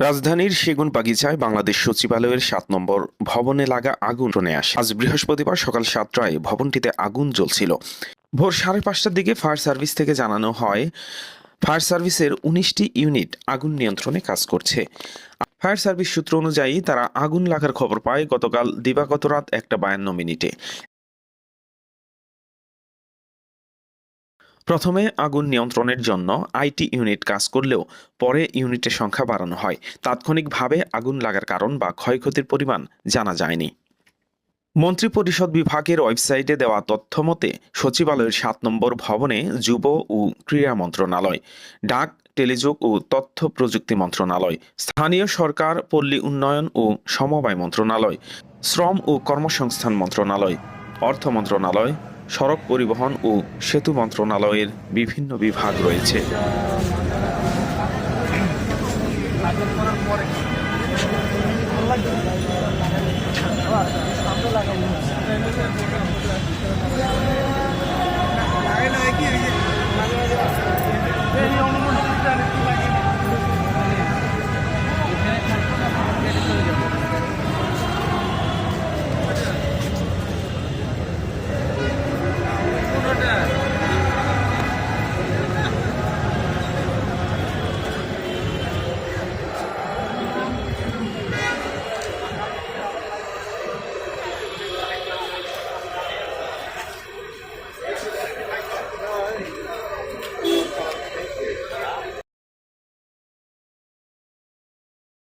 রাজধানীর সেগুনবাগিচায় বাংলাদেশ সচিবালয়ের ৭ নম্বর ভবনে লাগা আগুন নিয়ে আসে। আজ বৃহস্পতিবার সকাল ৭টায় ভবনটিতে আগুন জ্বলছিল। ভোর ৫:৩০টার দিকে ফায়ার সার্ভিস থেকে জানানো হয়, ফায়ার সার্ভিসের ১৯টি ইউনিট আগুন নিয়ন্ত্রণে কাজ করছে। ফায়ার সার্ভিস সূত্র অনুযায়ী তারা আগুন লাগার খবর পায় গতকাল দিবাগত রাত ১:৫২। প্রথমে আগুন নিয়ন্ত্রণের জন্য আইটি ইউনিট কাজ করলেও পরে ইউনিটের সংখ্যা বাড়ানো হয়। তাৎক্ষণিকভাবে আগুন লাগার কারণ বা ক্ষয়ক্ষতির পরিমাণ জানা যায়নি। মন্ত্রিপরিষদ বিভাগের ওয়েবসাইটে দেওয়া তথ্য মতে সচিবালয়ের ৭ নম্বর ভবনে যুব ও ক্রীড়া মন্ত্রণালয়, ডাক, টেলিযোগ ও তথ্য প্রযুক্তি মন্ত্রণালয়, স্থানীয় সরকার, পল্লী উন্নয়ন ও সমবায় মন্ত্রণালয়, শ্রম ও কর্মসংস্থান মন্ত্রণালয়, অর্থ মন্ত্রণালয়, সড়ক পরিবহন ও সেতু মন্ত্রণালয়ের বিভিন্ন বিভাগ রয়েছে।